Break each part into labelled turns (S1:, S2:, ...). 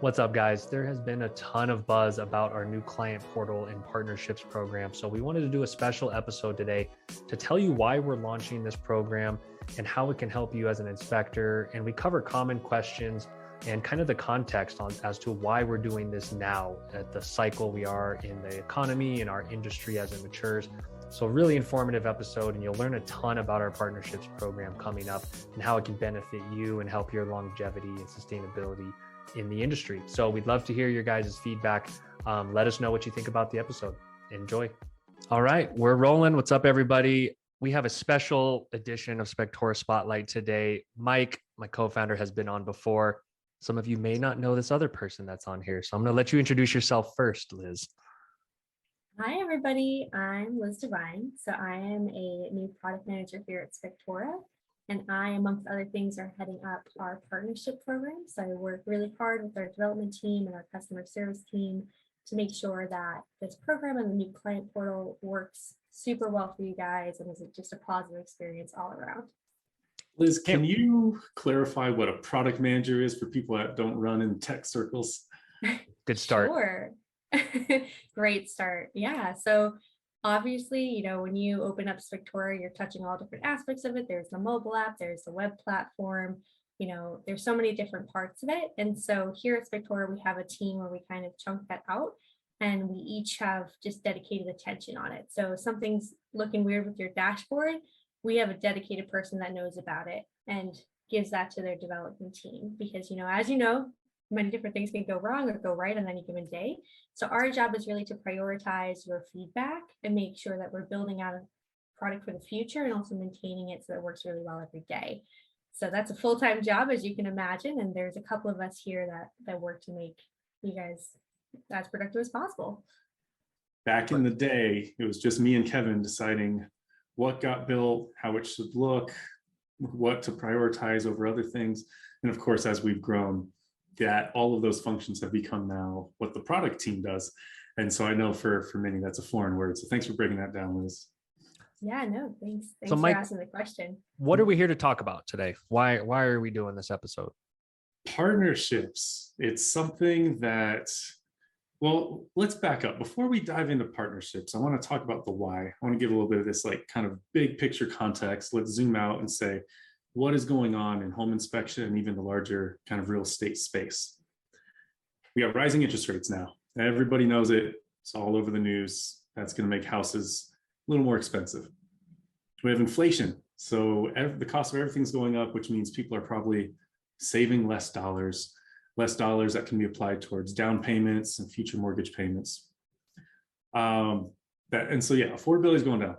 S1: What's up, guys? There has been a ton of buzz about our new client portal and partnerships program. So, we wanted to do a special episode today to tell you why we're launching this program and how it can help you as an inspector. And we cover common questions and kind of the context on as to why we're doing this now at the cycle we are in the economy and our industry as it matures. So, really informative episode, and you'll learn a ton about our partnerships program coming up and how it can benefit you and help your longevity and sustainability in the industry. So we'd love to hear your guys' feedback. Let us know what you think about the episode. Enjoy. All right, we're rolling. What's up, everybody? We have a special edition of Spectora Spotlight today. Mike, my co-founder, has been on before. Some of you may not know this other person that's on here. So I'm going to let you introduce yourself first, Liz.
S2: Hi, everybody. I'm Liz Devine. So I am a new product manager here at Spectora. And I, amongst other things, are heading up our partnership program. So I work really hard with our development team and our customer service team to make sure that this program and the new client portal works super well for you guys and is just a positive experience all around.
S3: Liz, can you clarify what a product manager is for people that don't run in tech circles?
S1: Good start.
S2: Sure. Great start. Yeah. So obviously, when you open up Spectora, you're touching all different aspects of it. There's the mobile app, there's the web platform, there's so many different parts of it. And so here at Spectora, we have a team where we kind of chunk that out and we each have just dedicated attention on it. So if something's looking weird with your dashboard, we have a dedicated person that knows about it and gives that to their development team because, as you know, many different things can go wrong or go right on any given day. So our job is really to prioritize your feedback and make sure that we're building out a product for the future and also maintaining it so that it works really well every day. So that's a full-time job, as you can imagine. And there's a couple of us here that work to make you guys as productive as possible.
S3: Back in the day, it was just me and Kevin deciding what got built, how it should look, what to prioritize over other things. And of course, as we've grown, that all of those functions have become now what the product team does. And so I know for many, that's a foreign word. So thanks for breaking that down, Liz.
S2: Yeah, no, thanks.
S1: So
S2: for
S1: Mike,
S2: asking the question.
S1: What are we here to talk about today? Why are we doing this episode?
S3: Partnerships. It's something that, well, let's back up. Before we dive into partnerships, I want to talk about the why. I want to give a little bit of this kind of big picture context. Let's zoom out and say, what is going on in home inspection and even the larger kind of real estate space? We have rising interest rates now. Everybody knows it. It's all over the news. That's going to make houses a little more expensive. We have inflation. So the cost of everything's going up, which means people are probably saving less dollars that can be applied towards down payments and future mortgage payments. And so affordability is going down.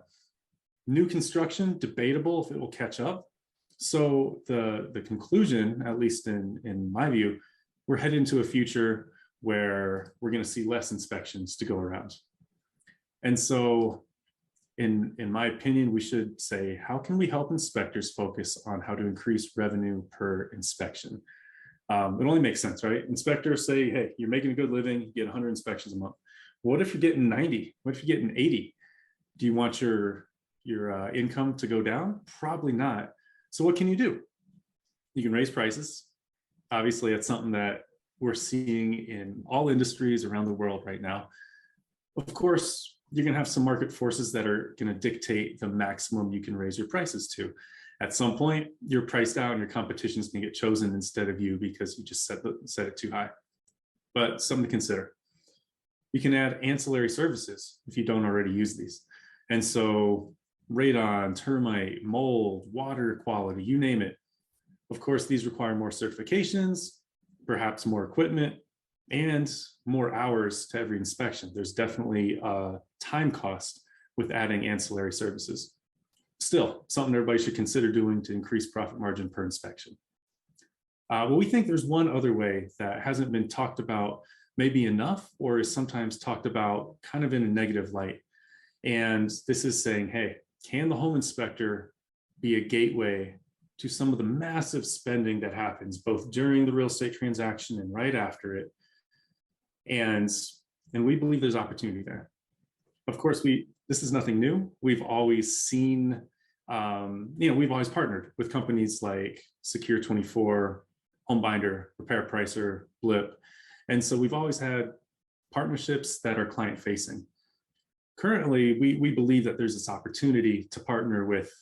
S3: New construction, debatable if it will catch up. So the conclusion, at least in my view, we're heading into a future where we're going to see less inspections to go around. And so in my opinion, we should say, how can we help inspectors focus on how to increase revenue per inspection? It only makes sense, right? Inspectors say, hey, you're making a good living, you get 100 inspections a month. What if you're getting 90? What if you're getting 80? Do you want your income to go down? Probably not. So what can you do? You can raise prices. Obviously, it's something that we're seeing in all industries around the world right now. Of course, you're going to have some market forces that are going to dictate the maximum you can raise your prices to. At some point, you're priced out and your competition is going to get chosen instead of you because you just set it too high. But something to consider. You can add ancillary services if you don't already use these. And so radon, termite, mold, water quality, you name it. Of course, these require more certifications, perhaps more equipment, and more hours to every inspection. There's definitely a time cost with adding ancillary services. Still, something everybody should consider doing to increase profit margin per inspection. Well, we think there's one other way that hasn't been talked about maybe enough or is sometimes talked about kind of in a negative light. And this is saying, hey, can the home inspector be a gateway to some of the massive spending that happens both during the real estate transaction and right after it? And we believe there's opportunity there. Of course, this is nothing new. We've always seen, we've always partnered with companies like Secure 24, Homebuyer, Repair Pricer, Blip. And so we've always had partnerships that are client facing. Currently, we believe that there's this opportunity to partner with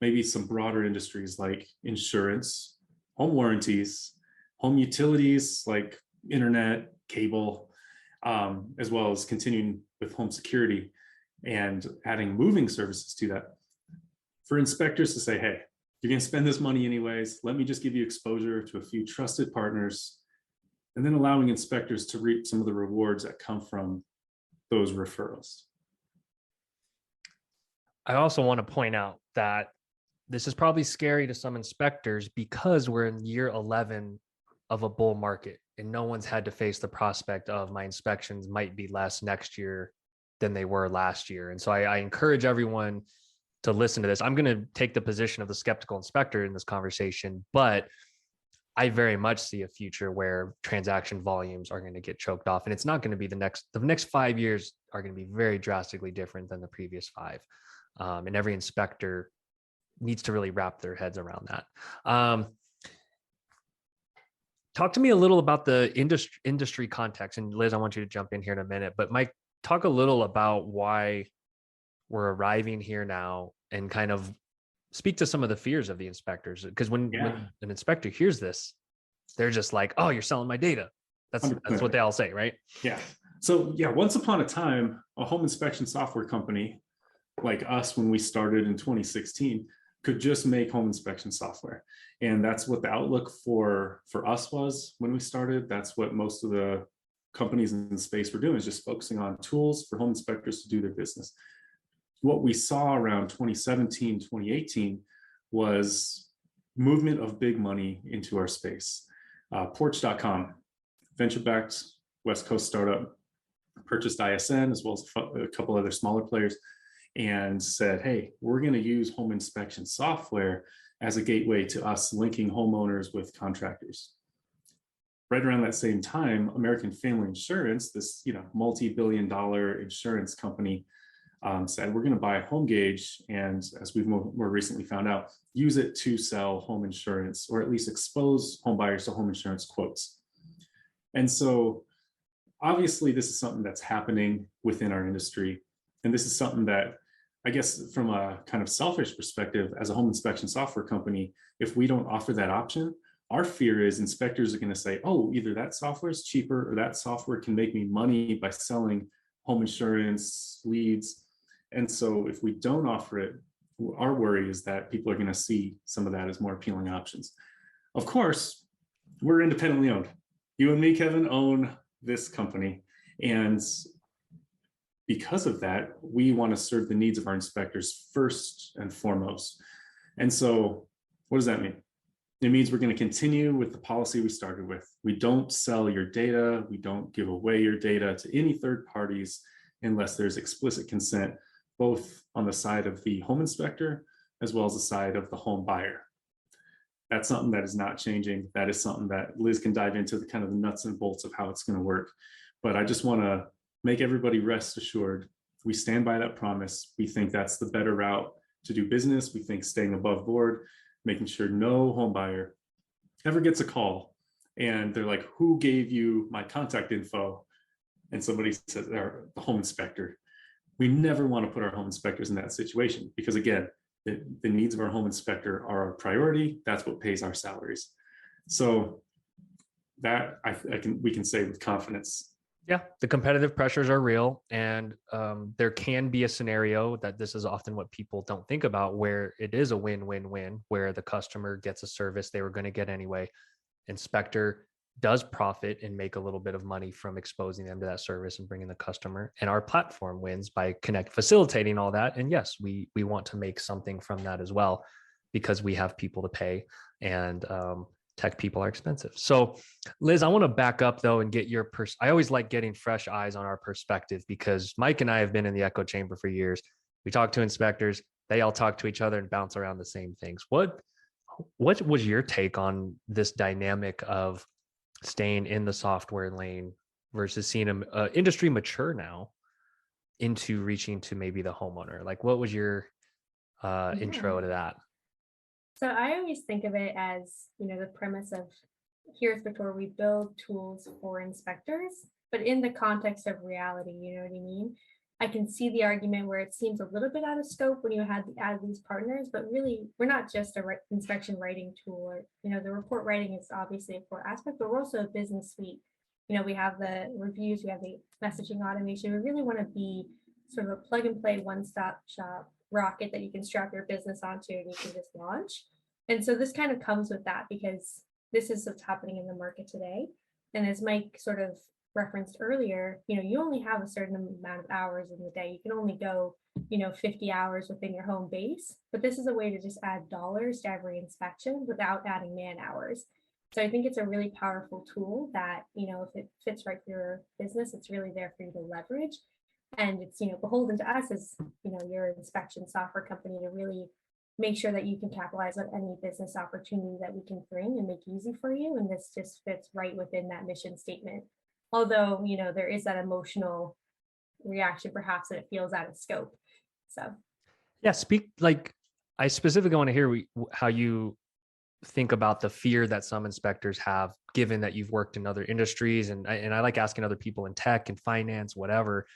S3: maybe some broader industries like insurance, home warranties, home utilities like internet, cable, as well as continuing with home security and adding moving services to that. For inspectors to say, hey, you're going to spend this money anyways, let me just give you exposure to a few trusted partners, and then allowing inspectors to reap some of the rewards that come from those referrals.
S1: I also want to point out that this is probably scary to some inspectors because we're in year 11 of a bull market and no one's had to face the prospect of my inspections might be less next year than they were last year. And so I encourage everyone to listen to this. I'm going to take the position of the skeptical inspector in this conversation, but I very much see a future where transaction volumes are going to get choked off, and it's not going to be the next 5 years are going to be very drastically different than the previous 5. And every inspector needs to really wrap their heads around that. Talk to me a little about the industry context, and Liz, I want you to jump in here in a minute, but Mike, talk a little about why we're arriving here now and kind of speak to some of the fears of the inspectors. Because when an inspector hears this, they're just like, oh, you're selling my data. That's what they all say, right?
S3: Yeah. So yeah, once upon a time, a home inspection software company like us, when we started in 2016, could just make home inspection software. And that's what the outlook for us was when we started. That's what most of the companies in the space were doing, is just focusing on tools for home inspectors to do their business. What we saw around 2017, 2018 was movement of big money into our space. Porch.com, venture-backed West Coast startup, purchased ISN as well as a couple other smaller players, and said, hey, we're going to use home inspection software as a gateway to us linking homeowners with contractors. Right around that same time, American Family Insurance, this multi-billion-dollar insurance company, said, we're going to buy HomeGauge, and as we've more recently found out, use it to sell home insurance, or at least expose home buyers to home insurance quotes. And so obviously this is something that's happening within our industry. And this is something that, I guess, from a kind of selfish perspective, as a home inspection software company, if we don't offer that option, our fear is inspectors are going to say, oh, either that software is cheaper or that software can make me money by selling home insurance leads. And so if we don't offer it, our worry is that people are going to see some of that as more appealing options. Of course, we're independently owned. You and me, Kevin, own this company. And because of that, we want to serve the needs of our inspectors first and foremost. And so what does that mean? It means we're going to continue with the policy we started with. We don't sell your data. We don't give away your data to any third parties unless there's explicit consent, both on the side of the home inspector as well as the side of the home buyer. That's something that is not changing. That is something that Liz can dive into, the kind of the nuts and bolts of how it's going to work. But I just want to make everybody rest assured, we stand by that promise. We think that's the better route to do business. We think staying above board, making sure no home buyer ever gets a call and they're like, who gave you my contact info? And somebody says, they're the home inspector. We never want to put our home inspectors in that situation because, again, the needs of our home inspector are our priority. That's what pays our salaries. So that we can say with confidence.
S1: Yeah, the competitive pressures are real, and there can be a scenario that this is often what people don't think about, where it is a win-win-win, where the customer gets a service they were going to get anyway. Inspector does profit and make a little bit of money from exposing them to that service and bringing the customer, and our platform wins by facilitating all that. And yes, we want to make something from that as well, because we have people to pay, and tech people are expensive. So Liz, I want to back up though and get your I always like getting fresh eyes on our perspective, because Mike and I have been in the echo chamber for years. We talk to inspectors, they all talk to each other and bounce around the same things. What was your take on this dynamic of staying in the software lane versus seeing an industry mature now into reaching to maybe the homeowner? Like, what was your intro to that?
S2: So I always think of it as, the premise of here at Spectora, we build tools for inspectors, but in the context of reality, you know what I mean? I can see the argument where it seems a little bit out of scope when you add these partners, but really we're not just a inspection writing tool. Or, the report writing is obviously a core aspect, but we're also a business suite. We have the reviews, we have the messaging automation. We really want to be sort of a plug and play one-stop shop rocket that you can strap your business onto and you can just launch. And so this kind of comes with that because this is what's happening in the market today. And as Mike sort of referenced earlier, you only have a certain amount of hours in the day. You can only go, 50 hours within your home base, but this is a way to just add dollars to every inspection without adding man hours. So I think it's a really powerful tool that, if it fits right for your business, it's really there for you to leverage. And it's, beholden to us as, your inspection software company to really make sure that you can capitalize on any business opportunity that we can bring and make easy for you. And this just fits right within that mission statement. Although, there is that emotional reaction, perhaps that it feels out of scope. So,
S1: yeah, I specifically want to hear how you think about the fear that some inspectors have, given that you've worked in other industries. And I like asking other people in tech and finance, whatever,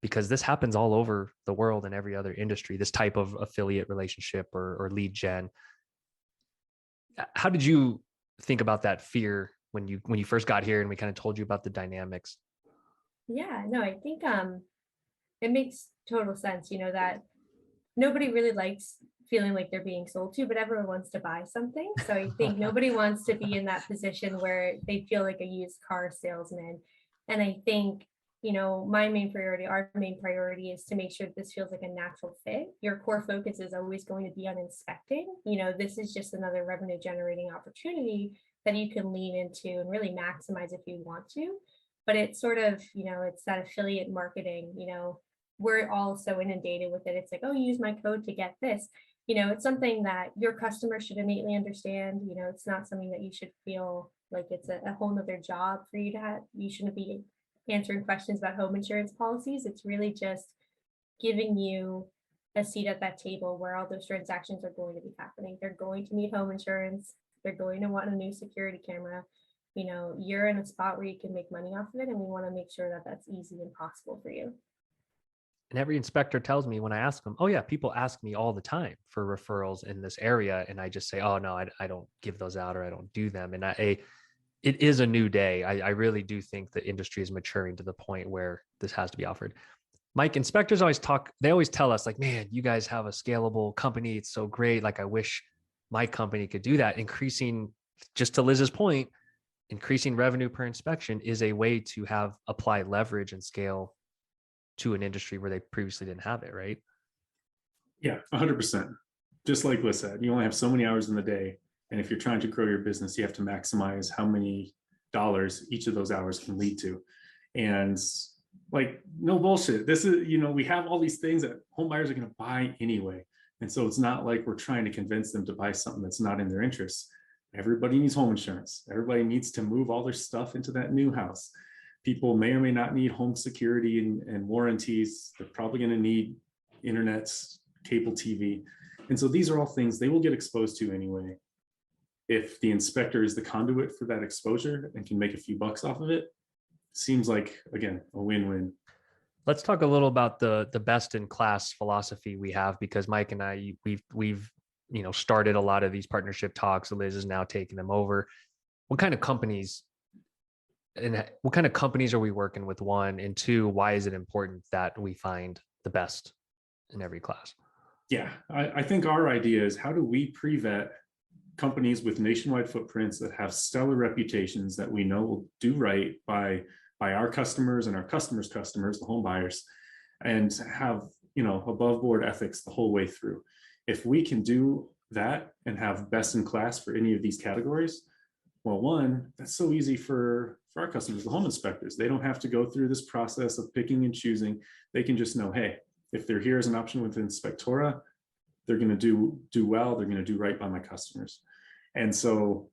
S1: because this happens all over the world in every other industry, this type of affiliate relationship or lead gen. How did you think about that fear when you first got here and we kind of told you about the dynamics?
S2: Yeah, no, I think it makes total sense, that nobody really likes feeling like they're being sold to, but everyone wants to buy something. So I think nobody wants to be in that position where they feel like a used car salesman. And I think, my main priority, our main priority is to make sure that this feels like a natural fit. Your core focus is always going to be on inspecting. This is just another revenue generating opportunity that you can lean into and really maximize if you want to. But it's sort of, it's that affiliate marketing, we're all so inundated with it. It's like, oh, use my code to get this. It's something that your customer should innately understand. It's not something that you should feel like it's a whole nother job for you to have. You shouldn't be answering questions about home insurance policies. It's really just giving you a seat at that table where all those transactions are going to be happening. They're going to need home insurance. They're going to want a new security camera. You're in a spot where you can make money off of it, and we want to make sure that that's easy and possible for you.
S1: And every inspector tells me when I ask them, oh yeah, people ask me all the time for referrals in this area. And I just say, oh no, I don't give those out or I don't do them. And it is a new day. I really do think the industry is maturing to the point where this has to be offered. Mike, inspectors they always tell us like, man, you guys have a scalable company. It's so great. Like I wish my company could do that. Just to Liz's point, increasing revenue per inspection is a way to apply leverage and scale to an industry where they previously didn't have it, right?
S3: Yeah, 100%. Just like Liz said, you only have so many hours in the day. And if you're trying to grow your business, you have to maximize how many dollars each of those hours can lead to. And like, no bullshit. This is, we have all these things that home buyers are going to buy anyway. And so it's not like we're trying to convince them to buy something that's not in their interests. Everybody needs home insurance. Everybody needs to move all their stuff into that new house. People may or may not need home security and warranties. They're probably going to need internet, cable TV. And so these are all things they will get exposed to anyway. If the inspector is the conduit for that exposure and can make a few bucks off of it, seems like, again, a win-win.
S1: Let's talk a little about the best in class philosophy we have, because Mike and I, we've started a lot of these partnership talks. Liz is now taking them over. What kind of companies are we working with? One, and two, why is it important that we find the best in every class?
S3: Yeah, I think our idea is, how do we pre-vet companies with nationwide footprints that have stellar reputations that we know will do right by our customers and our customers' customers, the home buyers, and have above board ethics the whole way through. If we can do that and have best in class for any of these categories, well, one, that's so easy for our customers, the home inspectors. They don't have to go through this process of picking and choosing. They can just know, hey, if they're here as an option within Spectora, they're going to do well. They're going to do right by my customers. And so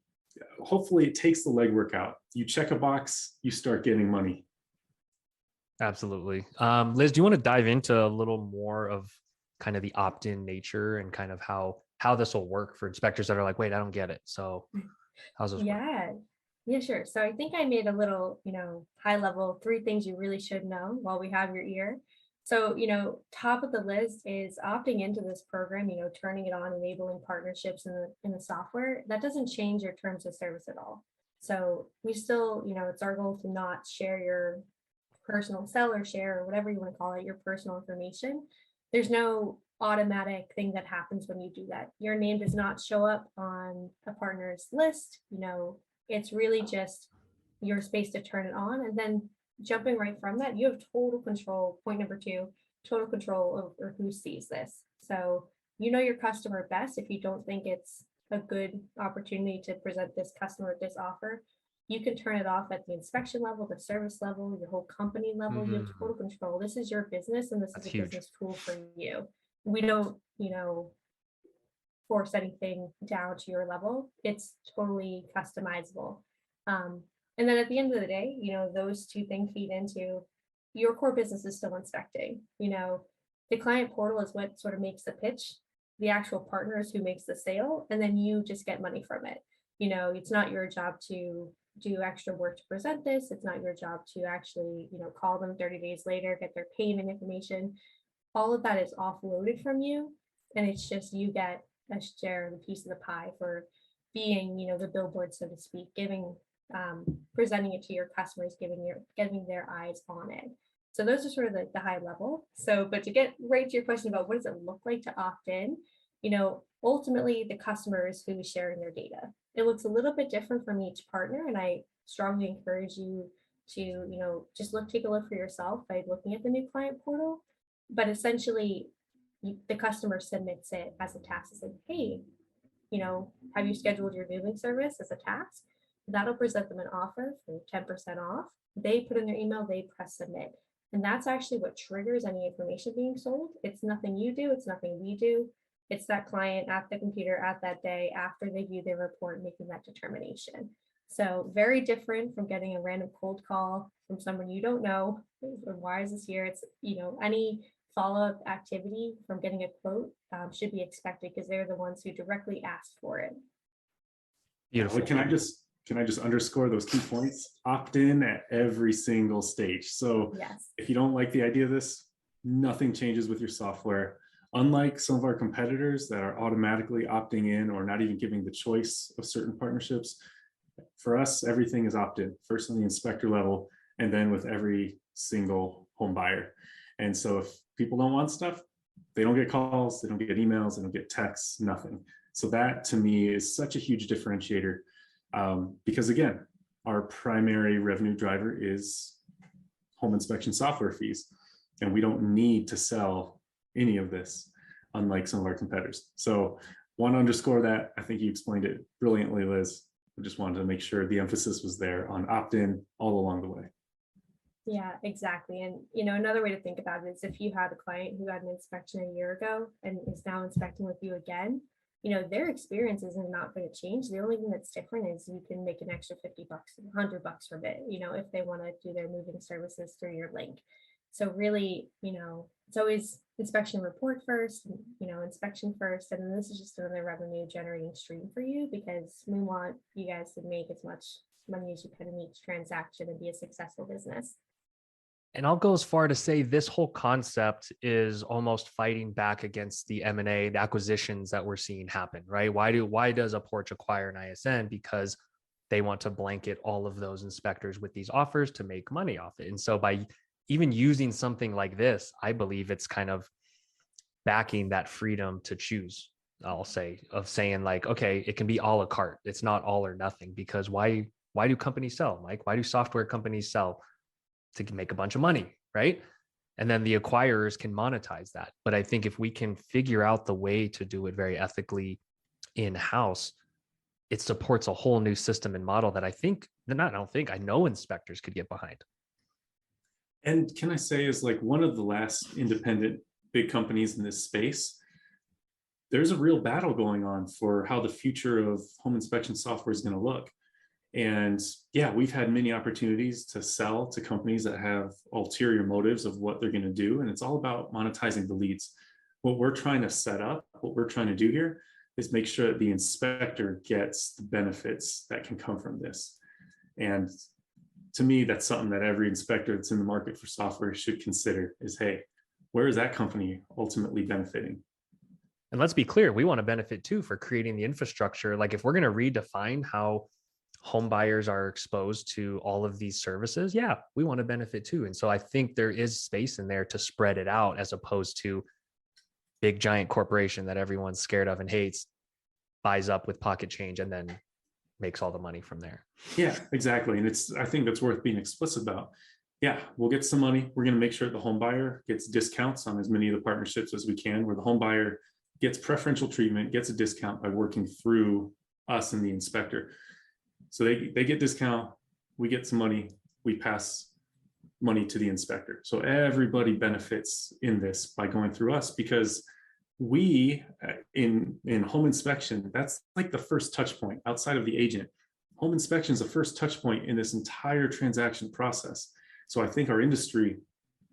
S3: hopefully it takes the legwork out. You check a box, you start getting money.
S1: Absolutely. Liz, do you want to dive into a little more of kind of the opt-in nature and kind of how this will work for inspectors that are like, wait, I don't get it. So How's this work?
S2: Yeah. Yeah, sure. So I think I made a little, high level 3 things you really should know while we have your ear. So, top of the list is opting into this program, turning it on, enabling partnerships in the software. That doesn't change your terms of service at all. So we still, it's our goal to not share your personal seller share or whatever you want to call it, your personal information. There's no automatic thing that happens when you do that. Your name does not show up on a partner's list. It's really just your space to turn it on. And then jumping right from that, you have total control. Point number 2, total control over who sees this. So you know your customer best. If you don't think it's a good opportunity to present this customer this offer, you can turn it off at the inspection level, the service level, your whole company level. You have
S1: Mhm.
S2: total control. This is your business and this is
S1: That's
S2: a
S1: huge.
S2: business tool for you. We don't, force anything down to your level. It's totally customizable. Um, and then at the end of the day, those 2 things feed into your core business is still inspecting. The client portal is what sort of makes the pitch. The actual partner is who makes the sale, and then you just get money from it. It's not your job to do extra work to present this. It's not your job to actually, call them 30 days later, get their payment information. All of that is offloaded from you, and it's just you get a share of the piece of the pie for being, the billboard, so to speak, giving, presenting it to your customers, getting their eyes on it. So those are sort of the high level. So, but to get right to your question about what does it look like to opt in, ultimately the customer is who is sharing their data. It looks a little bit different from each partner, and I strongly encourage you to, just take a look for yourself by looking at the new client portal. But essentially, the customer submits it as a task. It's like, hey, have you scheduled your moving service as a task? That'll present them an offer for 10% off. They put in their email, they press submit. And that's actually what triggers any information being sold. It's nothing you do, it's nothing we do. It's that client at the computer at that day after they view their report making that determination. So very different from getting a random cold call from someone you don't know. Why is this here? It's, any follow-up activity from getting a quote should be expected because they're the ones who directly asked for it.
S3: Like,
S1: Beautiful.
S3: can I just underscore those key points? Opt in at every single stage. So
S2: Yes.
S3: if you don't like the idea of this, nothing changes with your software. Unlike some of our competitors that are automatically opting in or not even giving the choice of certain partnerships, for us, everything is opt-in, first on the inspector level, and then with every single home buyer. And so if people don't want stuff, they don't get calls, they don't get emails, they don't get texts, nothing. So that to me is such a huge differentiator, because again, our primary revenue driver is home inspection software fees, and we don't need to sell any of this, unlike some of our competitors. So want to underscore that. I think you explained it brilliantly, Liz. I just wanted to make sure the emphasis was there on opt-in all along the way.
S2: Yeah, exactly. And another way to think about it is if you had a client who had an inspection a year ago and is now inspecting with you again, their experience is not going to change. The only thing that's different is you can make an extra $50, $100 from it, if they want to do their moving services through your link. So really, it's always inspection report first, inspection first. And then this is just another revenue generating stream for you because we want you guys to make as much money as you can in each transaction and be a successful business.
S1: And I'll go as far to say this whole concept is almost fighting back against the M&A, the acquisitions that we're seeing happen, right? Why does a Porch acquire an ISN? Because they want to blanket all of those inspectors with these offers to make money off it. And so by even using something like this, I believe it's kind of backing that freedom to choose, I'll say, of saying like, okay, it can be a la carte. It's not all or nothing, because why do companies sell, Mike? Why do software companies sell? To make a bunch of money, right? And then the acquirers can monetize that. But I think if we can figure out the way to do it very ethically in-house, it supports a whole new system and model that I know inspectors could get behind.
S3: And can I say, is like one of the last independent big companies in this space, there's a real battle going on for how the future of home inspection software is going to look. And yeah, we've had many opportunities to sell to companies that have ulterior motives of what they're going to do. And it's all about monetizing the leads. What we're trying to set up, what we're trying to do here, is make sure that the inspector gets the benefits that can come from this. And to me, that's something that every inspector that's in the market for software should consider is, hey, where is that company ultimately benefiting?
S1: And let's be clear, we want to benefit too for creating the infrastructure. Like if we're going to redefine how home buyers are exposed to all of these services, yeah, we want to benefit too. And so I think there is space in there to spread it out as opposed to big giant corporation that everyone's scared of and hates, buys up with pocket change and then makes all the money from there.
S3: Yeah, exactly. And I think that's worth being explicit about. Yeah, we'll get some money. We're going to make sure the home buyer gets discounts on as many of the partnerships as we can, where the home buyer gets preferential treatment, gets a discount by working through us and the inspector. So they get discount, we get some money, we pass money to the inspector. So everybody benefits in this by going through us, because we in home inspection, that's like the first touch point outside of the agent. Home inspection is the first touch point in this entire transaction process. So I think our industry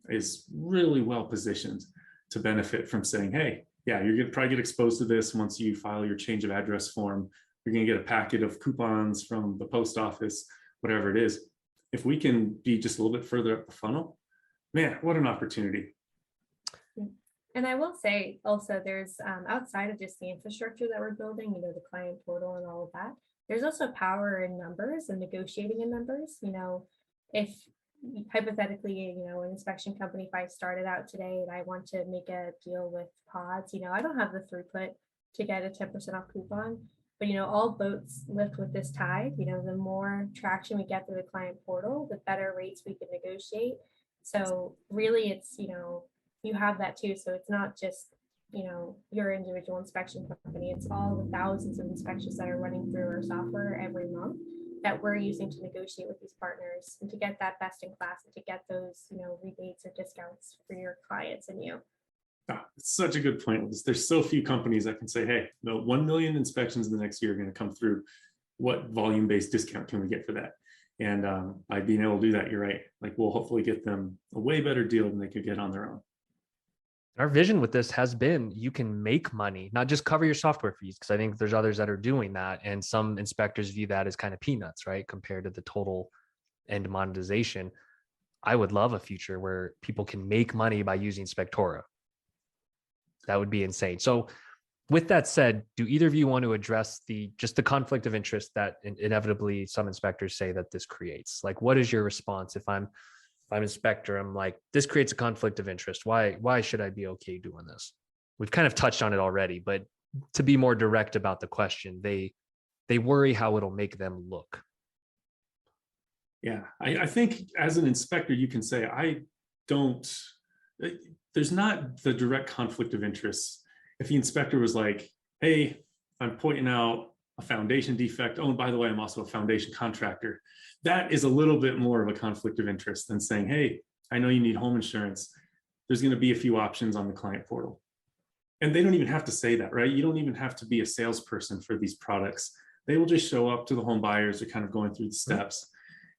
S3: is really well positioned to benefit from saying, hey, yeah, you're going to probably get exposed to this once you file your change of address form. You're going to get a packet of coupons from the post office, whatever it is. If we can be just a little bit further up the funnel, man, what an opportunity.
S2: And I will say also, there's outside of just the infrastructure that we're building, the client portal and all of that, there's also power in numbers and negotiating in numbers. If hypothetically, an inspection company, if I started out today and I want to make a deal with pods, I don't have the throughput to get a 10% off coupon, but all boats lift with this tide. The more traction we get through the client portal, the better rates we can negotiate. So really it's, you have that too. So it's not just, your individual inspection company, it's all the thousands of inspections that are running through our software every month that we're using to negotiate with these partners and to get that best in class and to get those, rebates or discounts for your clients and you.
S3: Oh, it's such a good point. There's so few companies that can say, hey, no, 1 million inspections in the next year are going to come through. What volume-based discount can we get for that? And by being able to do that, you're right. Like we'll hopefully get them a way better deal than they could get on their own.
S1: Our vision with this has been you can make money, not just cover your software fees, because I think there's others that are doing that. And some inspectors view that as kind of peanuts, right? Compared to the total end monetization. I would love a future where people can make money by using Spectora. That would be insane. So with that said, do either of you want to address the conflict of interest that inevitably some inspectors say that this creates? Like, what is your response if I'm inspector, I'm like, this creates a conflict of interest. Why should I be okay doing this? We've kind of touched on it already, but to be more direct about the question, they worry how it'll make them look.
S3: Yeah, I think as an inspector, you can say, there's not the direct conflict of interest. If the inspector was like, hey, I'm pointing out a foundation defect. Oh, and by the way, I'm also a foundation contractor. That is a little bit more of a conflict of interest than saying, hey, I know you need home insurance. There's going to be a few options on the client portal. And they don't even have to say that, right? You don't even have to be a salesperson for these products. They will just show up to the home buyers. They're kind of going through the steps.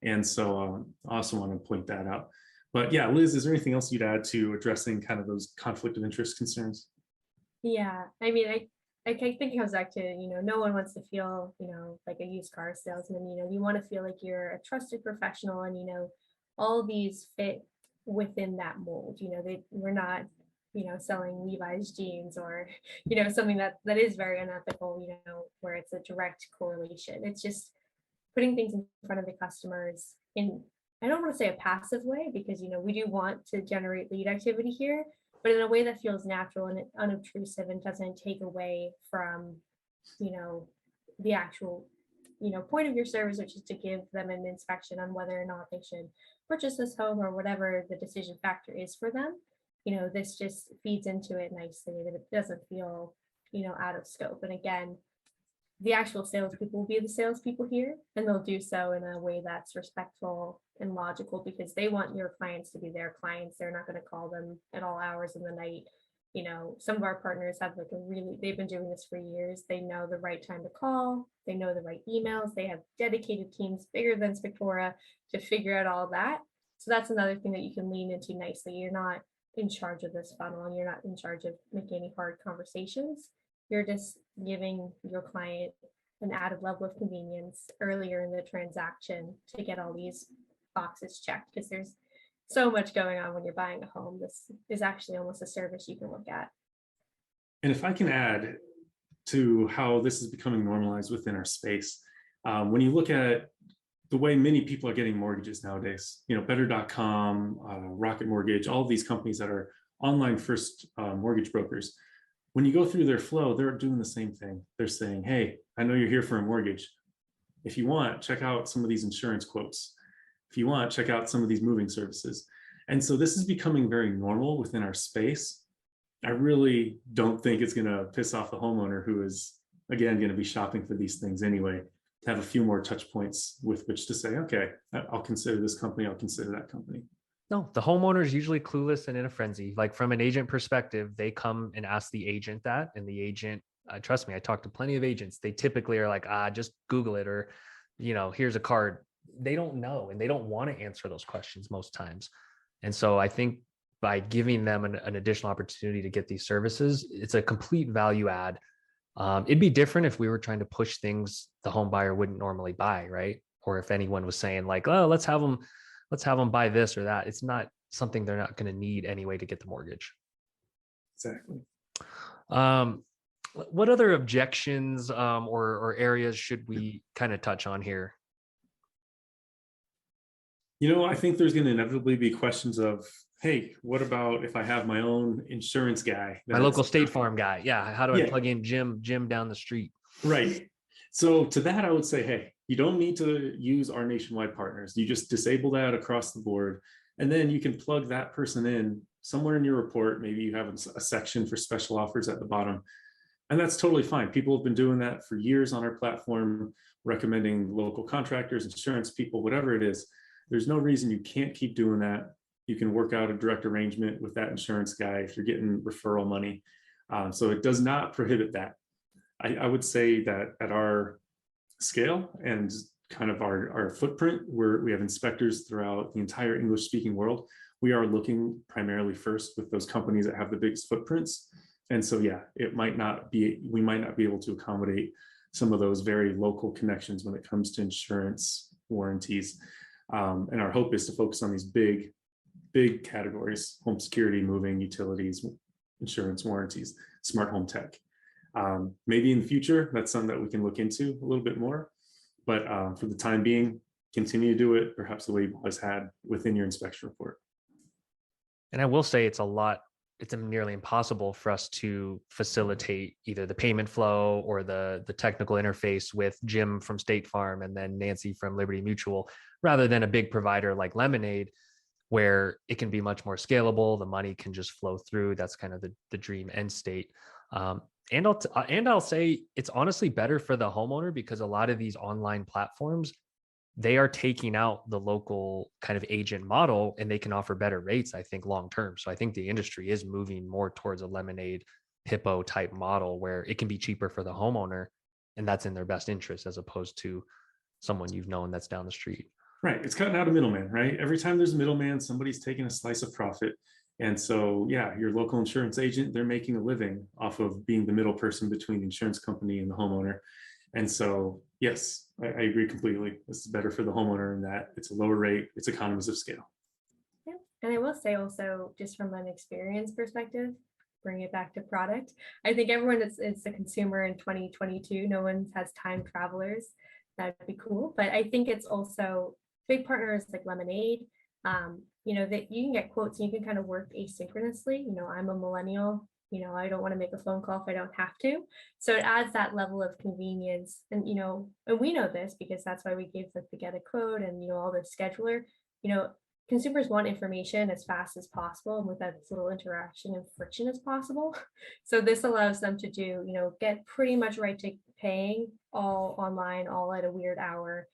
S3: And so I also want to point that out. But yeah, Liz, is there anything else you'd add to addressing kind of those conflict of interest concerns?
S2: Yeah, I mean, I think it comes back to, no one wants to feel, like a used car salesman. You want to feel like you're a trusted professional and, all these fit within that mold. We're not, selling Levi's jeans or, something that is very unethical, where it's a direct correlation. It's just putting things in front of the customers in, I don't want to say a passive way, because, we do want to generate lead activity here, but in a way that feels natural and unobtrusive and doesn't take away from, the actual, point of your service, which is to give them an inspection on whether or not they should purchase this home or whatever the decision factor is for them. This just feeds into it nicely, that it doesn't feel, out of scope. And again, the actual salespeople will be the salespeople here, and they'll do so in a way that's respectful and logical, because they want your clients to be their clients. They're not going to call them at all hours of the night. Some of our partners have they've been doing this for years. They know the right time to call. They know the right emails. They have dedicated teams bigger than Spectora to figure out all that. So that's another thing that you can lean into nicely. You're not in charge of this funnel and you're not in charge of making any hard conversations. you're just giving your client an added level of convenience earlier in the transaction to get all these boxes checked, because there's so much going on when you're buying a home. This is actually almost a service you can look at.
S3: And if I can add to how this is becoming normalized within our space, when you look at the way many people are getting mortgages nowadays, better.com, Rocket Mortgage, all of these companies that are online first mortgage brokers, when you go through their flow, they're doing the same thing. They're saying, hey, I know you're here for a mortgage. If you want, check out some of these insurance quotes. If you want, check out some of these moving services. And so this is becoming very normal within our space. I really don't think it's going to piss off the homeowner who is, again, going to be shopping for these things anyway, to have a few more touch points with which to say, okay, I'll consider this company, I'll consider that company.
S1: No, the homeowner is usually clueless and in a frenzy. Like from an agent perspective, they come and ask the agent that, and the agent, trust me, I talked to plenty of agents. They typically are like, just Google it, or, here's a card. They don't know, and they don't want to answer those questions most times. And so I think by giving them an additional opportunity to get these services, it's a complete value add. It'd be different if we were trying to push things the home buyer wouldn't normally buy, right? Or if anyone was saying like, oh, let's have them buy this or that. It's not something they're not going to need anyway to get the mortgage.
S3: Exactly.
S1: What other objections or areas should we kind of touch on here?
S3: I think there's going to inevitably be questions of, hey, what about if I have my own insurance guy?
S1: My local State Farm guy. Yeah. How do I plug in Jim down the street?
S3: Right. So to that, I would say, hey, you don't need to use our nationwide partners. You just disable that across the board. And then you can plug that person in somewhere in your report. Maybe you have a section for special offers at the bottom. And that's totally fine. People have been doing that for years on our platform, recommending local contractors, insurance people, whatever it is. There's no reason you can't keep doing that. You can work out a direct arrangement with that insurance guy if you're getting referral money. So it does not prohibit that. I would say that at our scale and kind of our footprint, we have inspectors throughout the entire English speaking world. We are looking primarily first with those companies that have the biggest footprints. And so, yeah, we might not be able to accommodate some of those very local connections when it comes to insurance warranties. And our hope is to focus on these big categories: home security, moving, utilities, insurance, warranties, smart home tech. Maybe in the future, that's something that we can look into a little bit more. But for the time being, continue to do it perhaps the way you've always had within your inspection report.
S1: And I will say it's nearly impossible for us to facilitate either the payment flow or the technical interface with Jim from State Farm and then Nancy from Liberty Mutual, rather than a big provider like Lemonade, where it can be much more scalable. The money can just flow through. That's kind of the dream end state. And I'll say it's honestly better for the homeowner, because a lot of these online platforms, they are taking out the local kind of agent model, and they can offer better rates, I think, long term. So I think the industry is moving more towards a Lemonade Hippo type model where it can be cheaper for the homeowner, and that's in their best interest, as opposed to someone you've known that's down the street.
S3: Right. It's cutting out a middleman, right? Every time there's a middleman, somebody's taking a slice of profit. And so, yeah, your local insurance agent, they're making a living off of being the middle person between the insurance company and the homeowner. And so, yes, I agree completely. This is better for the homeowner in that it's a lower rate, it's economies of scale.
S2: Yeah. And I will say also, just from an experience perspective, bring it back to product. I think everyone is a consumer in 2022. No one has time travelers. That'd be cool. But I think it's also big partners like Lemonade, that you can get quotes and you can kind of work asynchronously. I'm a millennial, I don't want to make a phone call if I don't have to. So it adds that level of convenience. And, and we know this because that's why we gave the get a quote and, all the scheduler. Consumers want information as fast as possible and with as little interaction and friction as possible. So this allows them to do, get pretty much right to paying, all online, all at a weird hour,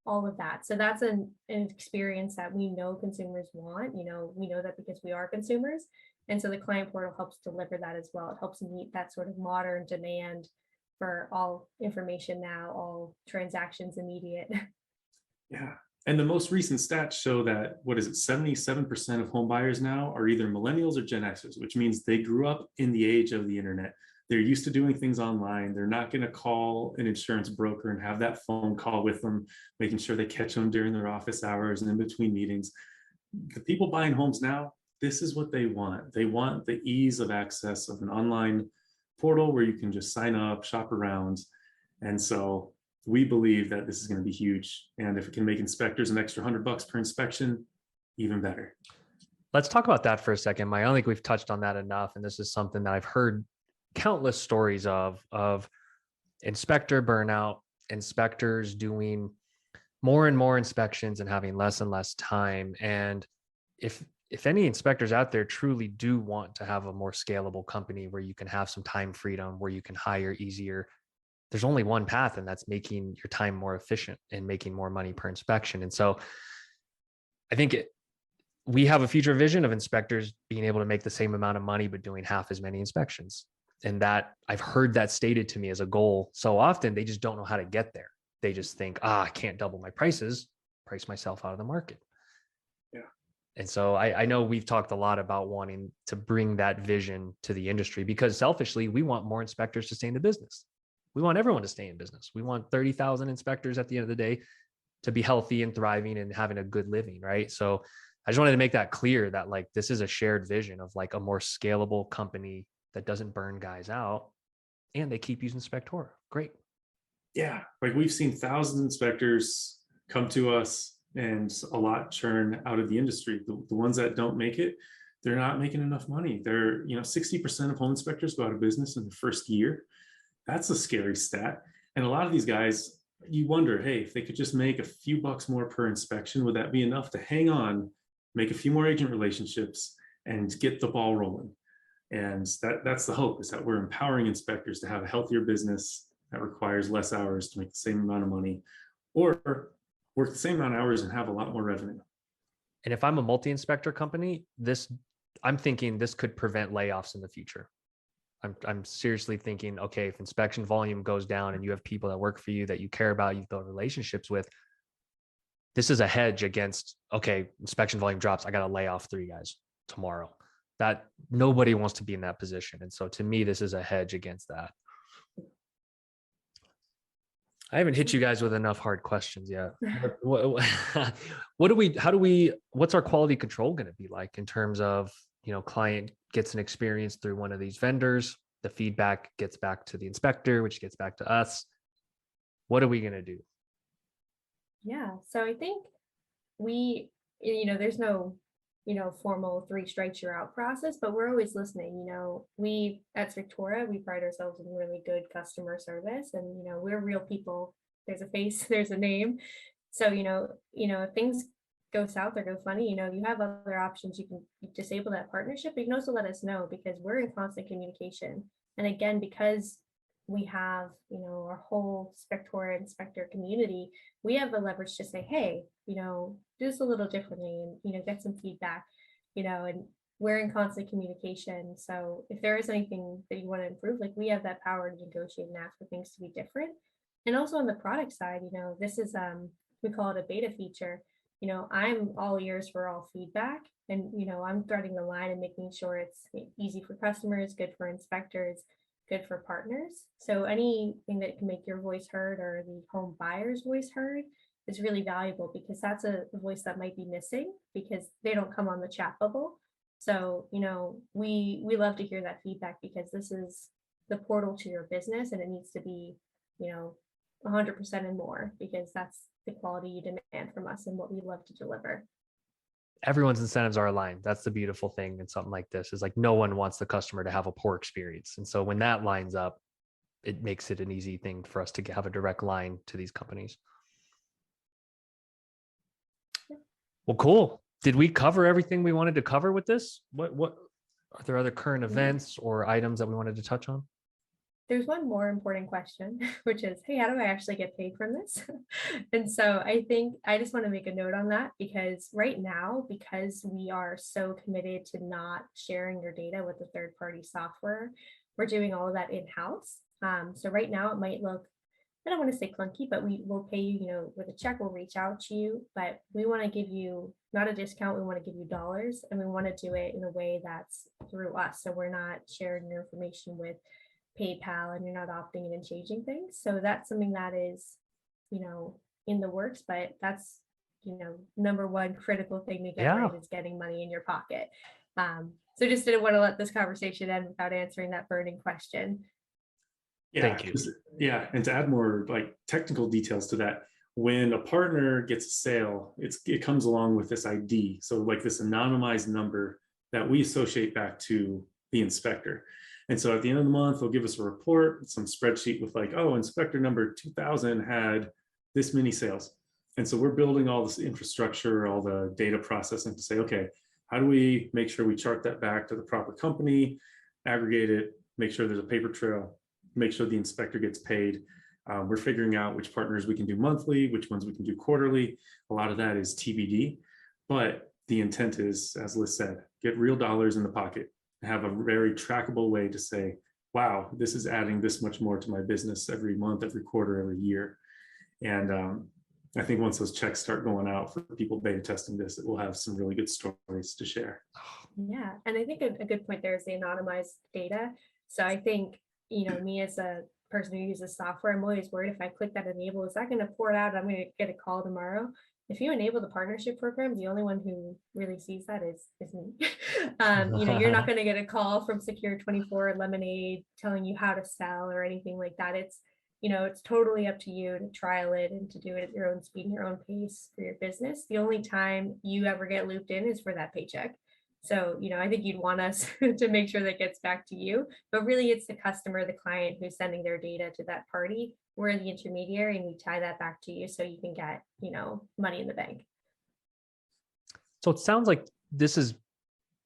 S2: all of that. So that's an experience that we know consumers want. We know that because we are consumers. And so the client portal helps deliver that as well. It helps meet that sort of modern demand for all information now, all transactions immediate.
S3: Yeah. And the most recent stats show that, 77% of home buyers now are either millennials or Gen Xers, which means they grew up in the age of the internet. They're used to doing things online. They're not going to call an insurance broker and have that phone call with them, making sure they catch them during their office hours and in between meetings. The people buying homes now, this is what they want. They want the ease of access of an online portal where you can just sign up, shop around. And so we believe that this is going to be huge. And if it can make inspectors an extra $100 per inspection, even better.
S1: Let's talk about that for a second. I don't think we've touched on that enough. And this is something that I've heard countless stories of inspector burnout, inspectors doing more and more inspections and having less and less time. And if any inspectors out there truly do want to have a more scalable company where you can have some time freedom, where you can hire easier, there's only one path, and that's making your time more efficient and making more money per inspection. And so I think we have a future vision of inspectors being able to make the same amount of money, but doing half as many inspections. And that I've heard that stated to me as a goal so often. They just don't know how to get there. They just think, I can't double my prices, price myself out of the market.
S3: Yeah.
S1: And so I know we've talked a lot about wanting to bring that vision to the industry, because selfishly, we want more inspectors to stay in the business. We want everyone to stay in business. We want 30,000 inspectors at the end of the day to be healthy and thriving and having a good living, right? So I just wanted to make that clear that like this is a shared vision of like a more scalable company that doesn't burn guys out, and they keep using Spectora. Great.
S3: Yeah, like we've seen thousands of inspectors come to us and a lot churn out of the industry. The ones that don't make it, they're not making enough money. 60% of home inspectors go out of business in the first year. That's a scary stat. And a lot of these guys, you wonder, hey, if they could just make a few bucks more per inspection, would that be enough to hang on, make a few more agent relationships, and get the ball rolling? And that's the hope, is that we're empowering inspectors to have a healthier business that requires less hours to make the same amount of money, or work the same amount of hours and have a lot more revenue.
S1: And if I'm a multi-inspector company, I'm thinking this could prevent layoffs in the future. I'm seriously thinking, okay, if inspection volume goes down and you have people that work for you that you care about, you've built relationships with, this is a hedge against, okay, inspection volume drops, I got to lay off 3 guys tomorrow. That nobody wants to be in that position. And so to me, this is a hedge against that. I haven't hit you guys with enough hard questions yet. What's our quality control going to be like in terms of, client gets an experience through one of these vendors, the feedback gets back to the inspector, which gets back to us. What are we going to do?
S2: Yeah, so I think there's no, formal 3 strikes you're out process, but we're always listening. We at Spectora, we pride ourselves in really good customer service, and, we're real people. There's a face, there's a name. So, if things go south or go funny, you have other options. You can disable that partnership, but you can also let us know, because we're in constant communication. And again, because we have, our whole Spectora inspector community, we have the leverage to say, hey, do this a little differently, and, get some feedback, and we're in constant communication. So if there is anything that you want to improve, like, we have that power to negotiate and ask for things to be different. And also on the product side, this is, we call it a beta feature. I'm all ears for all feedback, and, I'm threading the line and making sure it's easy for customers, good for inspectors, good for partners. So anything that can make your voice heard or the home buyer's voice heard is really valuable, because that's a voice that might be missing because they don't come on the chat bubble. So, we love to hear that feedback, because this is the portal to your business, and it needs to be, 100% and more, because that's the quality you demand from us and what we love to deliver.
S1: Everyone's incentives are aligned. That's the beautiful thing in something like this, is like no one wants the customer to have a poor experience. And so when that lines up, it makes it an easy thing for us to have a direct line to these companies. Well, cool. Did we cover everything we wanted to cover with this? What are there other current events or items that we wanted to touch on?
S2: There's one more important question, which is, hey, how do I actually get paid from this? And so I think I just want to make a note on that, because right now, because we are so committed to not sharing your data with the third-party software, we're doing all of that in-house. So right now it might look, I don't want to say clunky, but we will pay you, with a check, we'll reach out to you, but we want to give you not a discount, we want to give you dollars, and we want to do it in a way that's through us. So we're not sharing your information with PayPal and you're not opting in and changing things. So that's something that is, in the works, but that's, number one critical thing to get right is getting money in your pocket. So just didn't want to let this conversation end without answering that burning question.
S3: Yeah,
S1: thank you.
S3: Yeah, and to add more like technical details to that, when a partner gets a sale, it comes along with this ID, so like this anonymized number that we associate back to the inspector. And so at the end of the month, they'll give us a report, some spreadsheet with like, oh, inspector number 2000 had this many sales. And so we're building all this infrastructure, all the data processing to say, okay, how do we make sure we chart that back to the proper company, aggregate it, make sure there's a paper trail, make sure the inspector gets paid. We're figuring out which partners we can do monthly, which ones we can do quarterly. A lot of that is TBD, but the intent is, as Liz said, get real dollars in the pocket, have a very trackable way to say, wow, this is adding this much more to my business every month, every quarter, every year. And I think once those checks start going out for people beta testing this, it will have some really good stories to share.
S2: Yeah, and I think a good point there is the anonymized data. So I think, me as a person who uses software, I'm always worried if I click that enable, is that going to pour it out? I'm going to get a call tomorrow. If you enable the partnership program, the only one who really sees that is me. You're not going to get a call from Secure24 Lemonade telling you how to sell or anything like that. It's totally up to you to trial it and to do it at your own speed and your own pace for your business. The only time you ever get looped in is for that paycheck. So, I think you'd want us to make sure that gets back to you, but really it's the customer, the client who's sending their data to that party. We're the intermediary and we tie that back to you so you can get, money in the bank.
S1: So it sounds like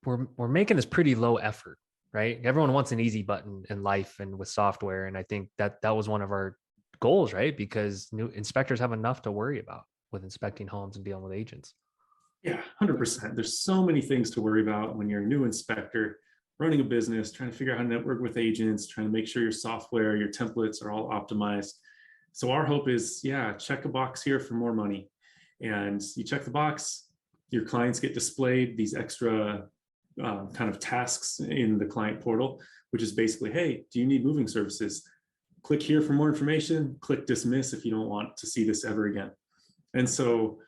S1: we're making this pretty low effort, right? Everyone wants an easy button in life and with software. And I think that was one of our goals, right? Because new inspectors have enough to worry about with inspecting homes and dealing with agents.
S3: Yeah, 100%. There's so many things to worry about when you're a new inspector, running a business, trying to figure out how to network with agents, trying to make sure your software, your templates are all optimized. So our hope is, check a box here for more money. And you check the box, your clients get displayed these extra kind of tasks in the client portal, which is basically, hey, do you need moving services? Click here for more information, click dismiss if you don't want to see this ever again. And so,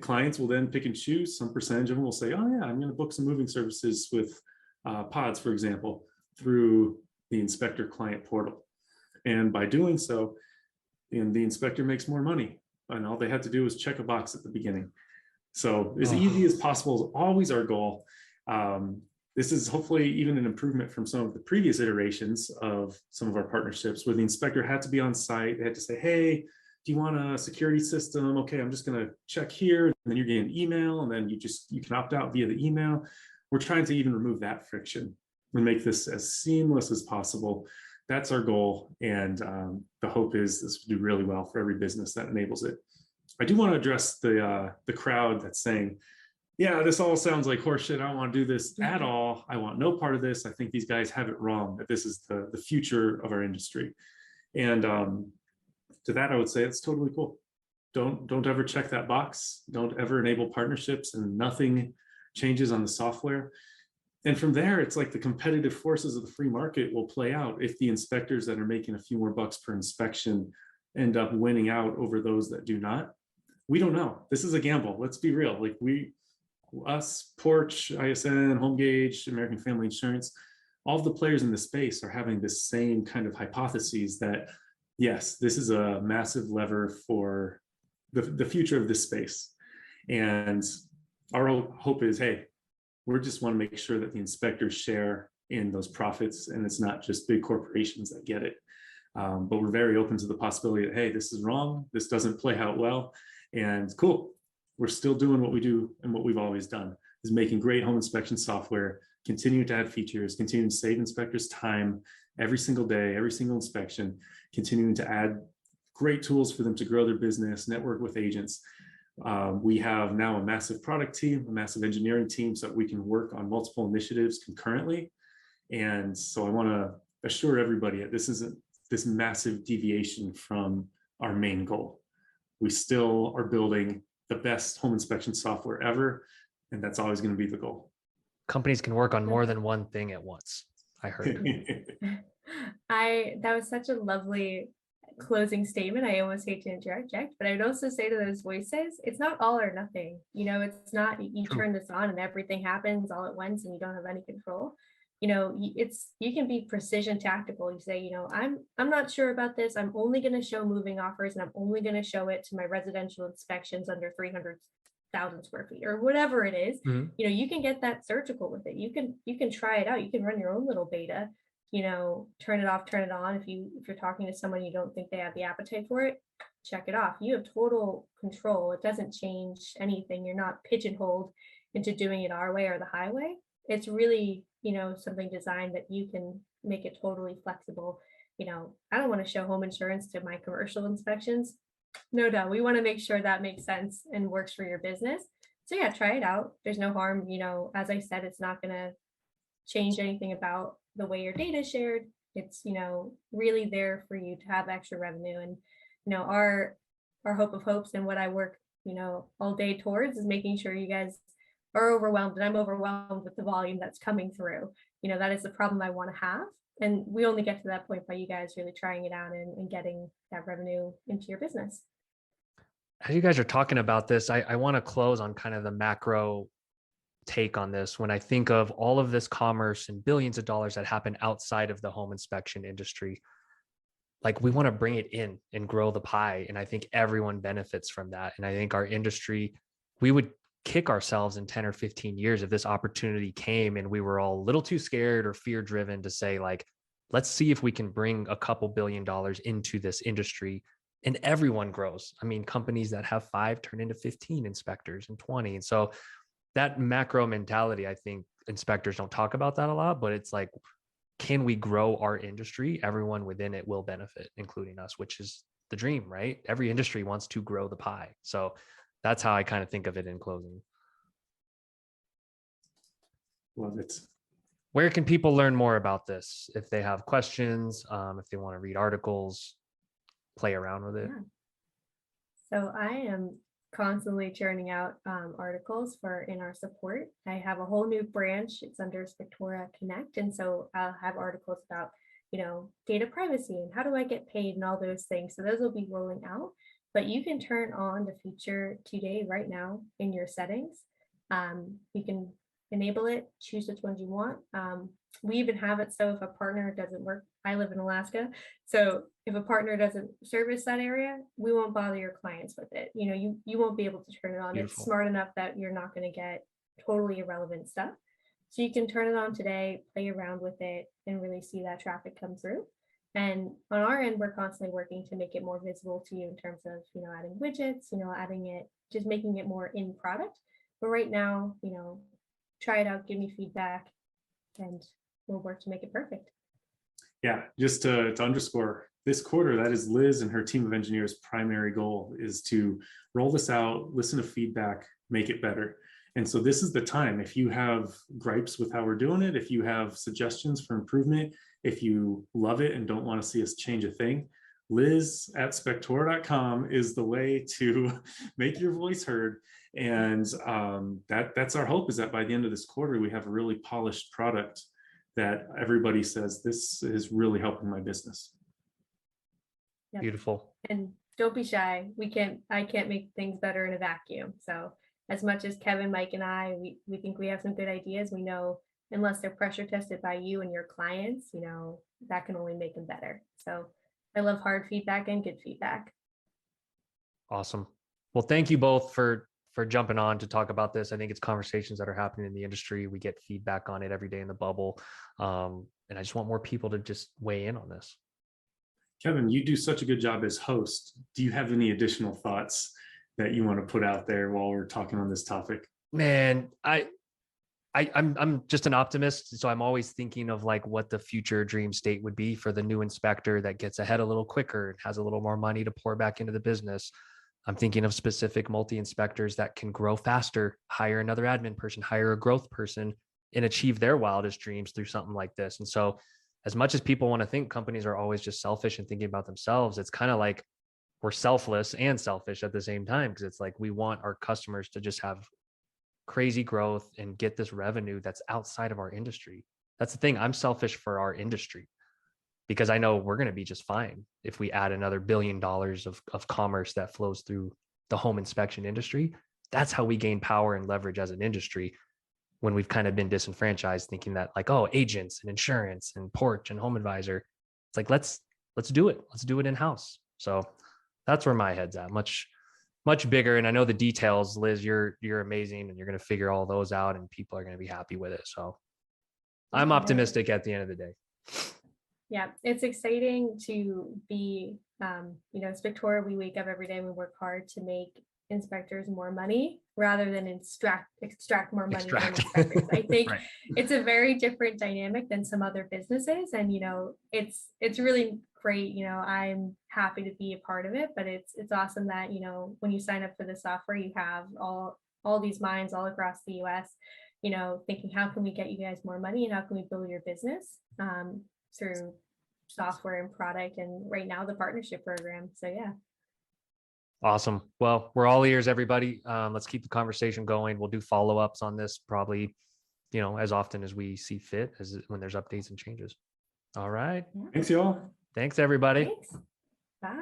S3: clients will then pick and choose. Some percentage of them will say, oh yeah, I'm going to book some moving services with pods, for example, through the inspector client portal. And by doing so, the inspector makes more money. And all they had to do was check a box at the beginning. So as easy as possible is always our goal. This is hopefully even an improvement from some of the previous iterations of some of our partnerships where the inspector had to be on site. They had to say, hey, do you want a security system? Okay, I'm just going to check here. And then you're getting an email, and then you can opt out via the email. We're trying to even remove that friction and make this as seamless as possible. That's our goal. And the hope is this will do really well for every business that enables it. I do want to address the crowd that's saying, yeah, this all sounds like horseshit. I don't want to do this at all. I want no part of this. I think these guys have it wrong, that this is the future of our industry. And to that, I would say it's totally cool. Don't ever check that box. Don't ever enable partnerships and nothing changes on the software. And from there, it's like the competitive forces of the free market will play out. If the inspectors that are making a few more bucks per inspection end up winning out over those that do not, we don't know. This is a gamble. Let's be real. Like us, Porch, ISN, HomeGage, American Family Insurance, all of the players in the space are having this same kind of hypotheses that, yes, this is a massive lever for the future of this space. And our hope is, hey, we just want to make sure that the inspectors share in those profits and it's not just big corporations that get it. But we're very open to the possibility that, hey, this is wrong. This doesn't play out well. And cool, we're still doing what we do and what we've always done, is making great home inspection software, continuing to add features, continuing to save inspectors time every single day, every single inspection, continuing to add great tools for them to grow their business, network with agents. We have now a massive product team, a massive engineering team, so that we can work on multiple initiatives concurrently. And so I want to assure everybody that this isn't this massive deviation from our main goal. We still are building the best home inspection software ever, and that's always going to be the goal.
S1: Companies can work on more than one thing at once. I heard.
S2: That was such a lovely closing statement. I almost hate to interject, but I would also say to those voices, it's not all or nothing. It's not you
S1: True.
S2: turn this on and everything happens all at once and you don't have any control. You can be precision tactical. You say, I'm not sure about this. I'm only going to show moving offers and I'm only going to show it to my residential inspections under 300,000 square feet or whatever it is.
S1: Mhm.
S2: You can get that surgical with it. You can try it out. You can run your own little beta, turn it off, turn it on. If you're talking to someone you don't think they have the appetite for it, check it off. You have total control. It doesn't change anything. You're not pigeonholed into doing it our way or the highway. It's really, something designed that you can make it totally flexible. I don't want to show home insurance to my commercial inspections. No doubt. We want to make sure that makes sense and works for your business. So yeah, try it out. There's no harm. As I said, it's not going to change anything about the way your data is shared. It's, really there for you to have extra revenue. And, our hope of hopes and what I work, all day towards is making sure you guys are overwhelmed, and I'm overwhelmed with the volume that's coming through. That is the problem I want to have. And we only get to that point by you guys really trying it out and getting that revenue into your business.
S1: As you guys are talking about this, I want to close on kind of the macro take on this. When I think of all of this commerce and billions of dollars that happen outside of the home inspection industry, like we want to bring it in and grow the pie. And I think everyone benefits from that. And I think our industry, we would kick ourselves in 10 or 15 years if this opportunity came and we were all a little too scared or fear driven to say, like, let's see if we can bring a couple $1 billion into this industry, and everyone grows. I mean, companies that have 5 turn into 15 inspectors and 20. And so that macro mentality, I think inspectors don't talk about that a lot, but it's like, can we grow our industry? Everyone within it will benefit, including us, which is the dream, right? Every industry wants to grow the pie. So that's how I kind of think of it in closing.
S3: Love it.
S1: Where can people learn more about this? If they have questions, if they want to read articles, play around with it.
S2: Yeah. So I am constantly churning out articles in our support. I have a whole new branch. It's under Spectora Connect. And so I'll have articles about, data privacy and how do I get paid and all those things. So those will be rolling out. But you can turn on the feature today, right now, in your settings. You can enable it, choose which ones you want. We even have it so if a partner doesn't work, I live in Alaska, so if a partner doesn't service that area, we won't bother your clients with it. You won't be able to turn it on.
S1: Beautiful.
S2: It's smart enough that you're not going to get totally irrelevant stuff. So you can turn it on today, play around with it, and really see that traffic come through. And on our end, we're constantly working to make it more visible to you in terms of, adding widgets, adding it, just making it more in product. But right now, try it out, give me feedback, and we'll work to make it perfect.
S3: Yeah, just to underscore, this quarter, that is Liz and her team of engineers' primary goal is to roll this out, listen to feedback, make it better. And so this is the time. If you have gripes with how we're doing it, if you have suggestions for improvement, if you love it and don't want to see us change a thing, Liz at Spectora.com is the way to make your voice heard. And that's our hope, is that by the end of this quarter, we have a really polished product that everybody says, this is really helping my business.
S2: Yep.
S1: Beautiful.
S2: And don't be shy. I can't make things better in a vacuum. So as much as Kevin, Mike, and I, we think we have some good ideas, we know unless they're pressure tested by you and your clients, that can only make them better. So I love hard feedback and good feedback.
S1: Awesome. Well, thank you both for jumping on to talk about this. I think it's conversations that are happening in the industry. We get feedback on it every day in the bubble. And I just want more people to just weigh in on this.
S3: Kevin, you do such a good job as host. Do you have any additional thoughts that you want to put out there while we're talking on this topic?
S1: Man, I'm just an optimist. So I'm always thinking of like what the future dream state would be for the new inspector that gets ahead a little quicker and has a little more money to pour back into the business. I'm thinking of specific multi-inspectors that can grow faster, hire another admin person, hire a growth person, and achieve their wildest dreams through something like this. And so as much as people want to think companies are always just selfish and thinking about themselves, it's kind of like we're selfless and selfish at the same time, because it's like we want our customers to just have crazy growth and get this revenue that's outside of our industry. That's the thing. I'm selfish for our industry because I know we're going to be just fine if we add another $1 billion of commerce that flows through the home inspection industry. That's how we gain power and leverage as an industry when we've kind of been disenfranchised, thinking that like, oh, agents and insurance and porch and home advisor. It's like, let's do it. Let's do it in-house. So that's where my head's at. Much bigger. And I know the details, Liz, you're amazing, and you're going to figure all those out and people are going to be happy with it. So I'm optimistic at the end of the day.
S2: Yeah, it's exciting to be, Spectora, we wake up every day and we work hard to make inspectors more money rather than extract more money from inspectors. I think right. It's a very different dynamic than some other businesses. And, it's really great. I'm happy to be a part of it, but it's awesome that, when you sign up for the software, you have all these minds all across the US, thinking, how can we get you guys more money and how can we build your business through software and product, and right now the partnership program. So yeah.
S1: Awesome. Well, we're all ears, everybody. Let's keep the conversation going. We'll do follow-ups on this probably, as often as we see fit, when there's updates and changes. All right.
S3: Thanks, y'all.
S1: Thanks, everybody.
S2: Thanks. Bye.